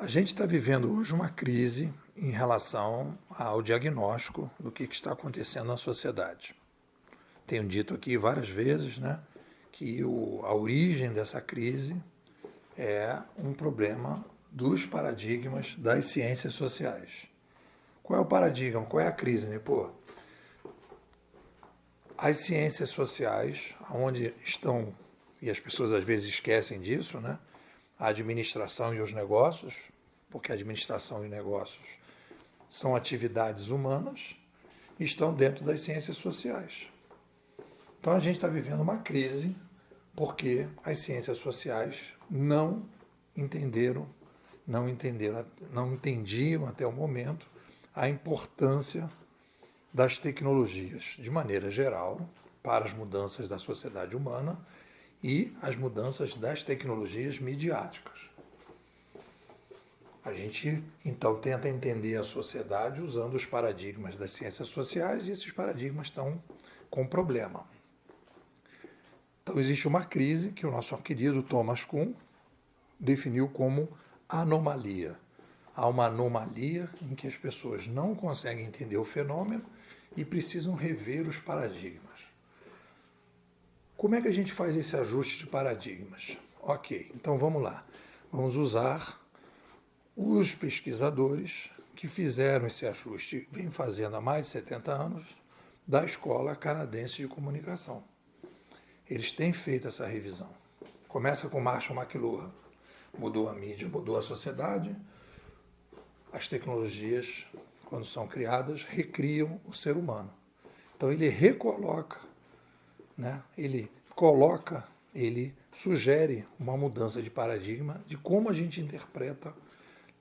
A gente está vivendo hoje uma crise em relação ao diagnóstico do que está acontecendo na sociedade. Tenho dito aqui várias vezes, que a origem dessa crise é um problema dos paradigmas das ciências sociais. Qual é o paradigma? Qual é a crise, Nipô? As ciências sociais, onde estão, e as pessoas às vezes esquecem disso, a administração e os negócios, porque a administração e negócios são atividades humanas, estão dentro das ciências sociais. Então a gente está vivendo uma crise porque as ciências sociais não entendiam até o momento a importância das tecnologias, de maneira geral, para as mudanças da sociedade humana e as mudanças das tecnologias midiáticas. A gente, então, tenta entender a sociedade usando os paradigmas das ciências sociais e esses paradigmas estão com problema. Então, existe uma crise que o nosso querido Thomas Kuhn definiu como anomalia. Há uma anomalia em que as pessoas não conseguem entender o fenômeno e precisam rever os paradigmas. Como é que a gente faz esse ajuste de paradigmas? Ok, então vamos lá. Vamos usar os pesquisadores que fizeram esse ajuste, vêm fazendo há mais de 70 anos, da Escola Canadense de Comunicação. Eles têm feito essa revisão. Começa com Marshall McLuhan. Mudou a mídia, mudou a sociedade. As tecnologias, quando são criadas, recriam o ser humano. Então ele recoloca, ele sugere uma mudança de paradigma de como a gente interpreta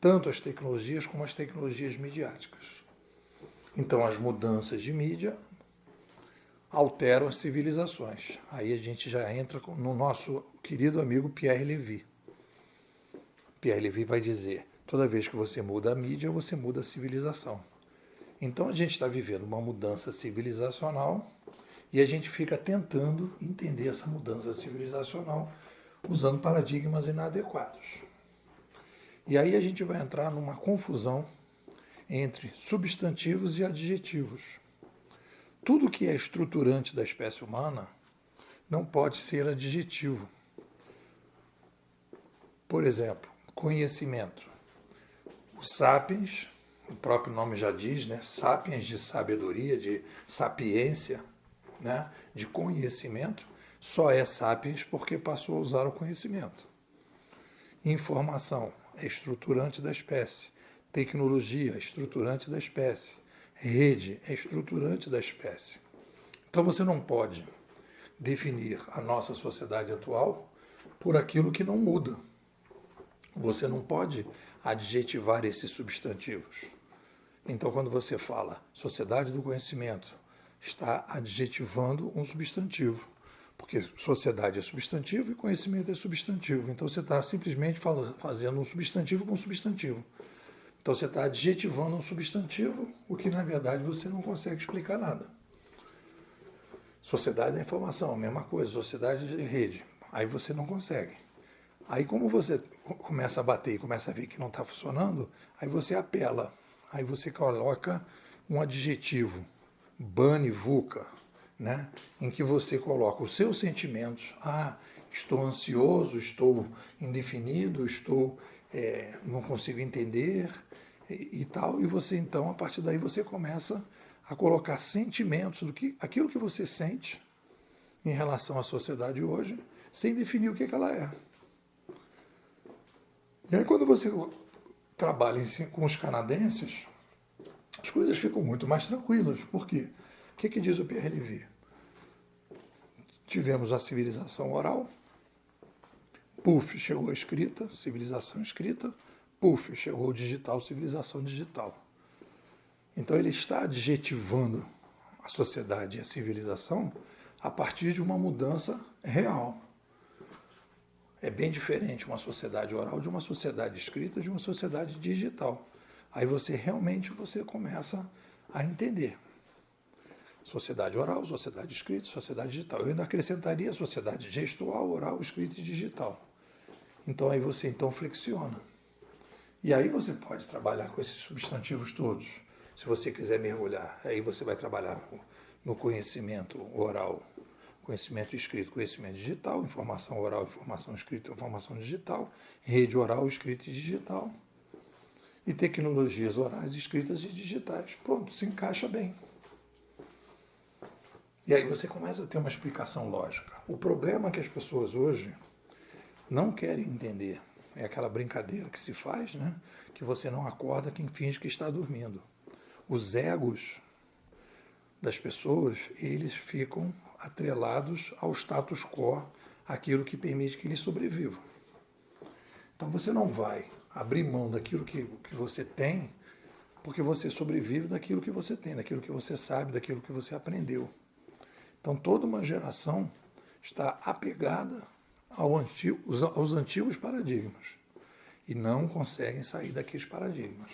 tanto as tecnologias como as tecnologias midiáticas. Então as mudanças de mídia alteram as civilizações. Aí a gente já entra no nosso querido amigo Pierre Levy. Pierre Levy vai dizer: toda vez que você muda a mídia, você muda a civilização. Então a gente está vivendo uma mudança civilizacional e a gente fica tentando entender essa mudança civilizacional usando paradigmas inadequados. E aí a gente vai entrar numa confusão entre substantivos e adjetivos. Tudo que é estruturante da espécie humana não pode ser adjetivo. Por exemplo, conhecimento. O sapiens, o próprio nome já diz, sapiens de sabedoria, de sapiência, de conhecimento, só é sapiens porque passou a usar o conhecimento. Informação é estruturante da espécie. Tecnologia é estruturante da espécie. Rede é estruturante da espécie. Então você não pode definir a nossa sociedade atual por aquilo que não muda. Você não pode adjetivar esses substantivos. Então, quando você fala sociedade do conhecimento, está adjetivando um substantivo. Porque sociedade é substantivo e conhecimento é substantivo. Então, você está simplesmente fazendo um substantivo com um substantivo. Então, você está adjetivando um substantivo, o que, na verdade, você não consegue explicar nada. Sociedade da informação, a mesma coisa. Sociedade de rede. Aí você não consegue. Aí, como você começa a bater e começa a ver que não está funcionando, aí você apela. Aí você coloca um adjetivo, bane VUCA, em que você coloca os seus sentimentos. Estou ansioso, estou indefinido, não consigo entender e tal. E você, então, a partir daí, você começa a colocar sentimentos, aquilo que você sente em relação à sociedade hoje, sem definir o que ela é. E aí, quando você trabalha com os canadenses, as coisas ficam muito mais tranquilas. Por quê? O que diz o Pierre Levy? Tivemos a civilização oral, chegou a escrita, civilização escrita, chegou o digital, civilização digital. Então ele está adjetivando a sociedade e a civilização a partir de uma mudança real. É bem diferente uma sociedade oral de uma sociedade escrita, de uma sociedade digital. Aí você começa a entender. Sociedade oral, sociedade escrita, sociedade digital. Eu ainda acrescentaria sociedade gestual, oral, escrita e digital. Então aí você flexiona. E aí você pode trabalhar com esses substantivos todos. Se você quiser mergulhar, aí você vai trabalhar no conhecimento oral, conhecimento escrito, conhecimento digital, informação oral, informação escrita, informação digital, rede oral, escrita e digital, e tecnologias orais, escritas e digitais. Pronto, se encaixa bem. E aí você começa a ter uma explicação lógica. O problema é que as pessoas hoje não querem entender. É aquela brincadeira que se faz, né? Que você não acorda quem finge que está dormindo. Os egos das pessoas, eles ficam atrelados ao status quo, aquilo que permite que eles sobrevivam. Então você não vai abrir mão daquilo que você tem, porque você sobrevive daquilo que você tem, daquilo que você sabe, daquilo que você aprendeu. Então toda uma geração está apegada aos antigos paradigmas e não conseguem sair daqueles paradigmas.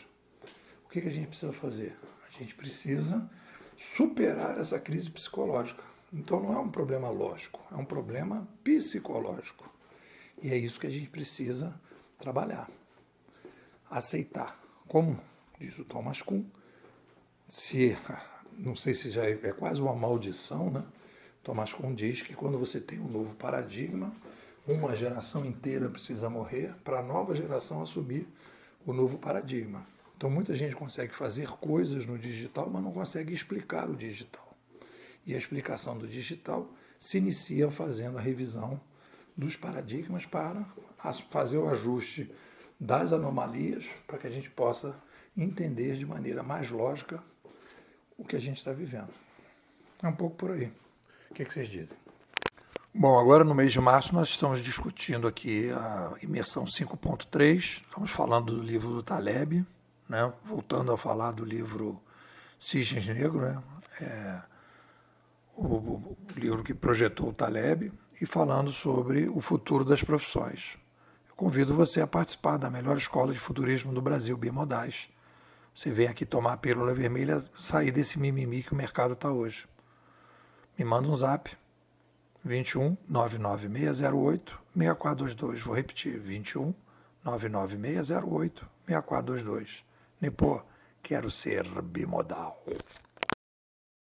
O que a gente precisa fazer? A gente precisa superar essa crise psicológica. Então não é um problema lógico, é um problema psicológico. E é isso que a gente precisa trabalhar. Aceitar. Como diz o Thomas Kuhn, não sei se já é quase uma maldição, né? Thomas Kuhn diz que quando você tem um novo paradigma, uma geração inteira precisa morrer para a nova geração assumir o novo paradigma. Então muita gente consegue fazer coisas no digital, mas não consegue explicar o digital. E a explicação do digital se inicia fazendo a revisão dos paradigmas para fazer o ajuste das anomalias para que a gente possa entender de maneira mais lógica o que a gente está vivendo. É um pouco por aí. O que vocês dizem? Bom, agora no mês de março nós estamos discutindo aqui a imersão 5.3, estamos falando do livro do Taleb, né? Voltando a falar do livro Cisnes Negros, né? O livro que projetou o Taleb, e falando sobre o futuro das profissões. Eu convido você a participar da melhor escola de futurismo do Brasil, Bimodais. Você vem aqui tomar a pílula vermelha, sair desse mimimi que o mercado está hoje. Me manda um zap, 21 99608 6422. Vou repetir, 21 99608 6422. Nipô, quero ser bimodal.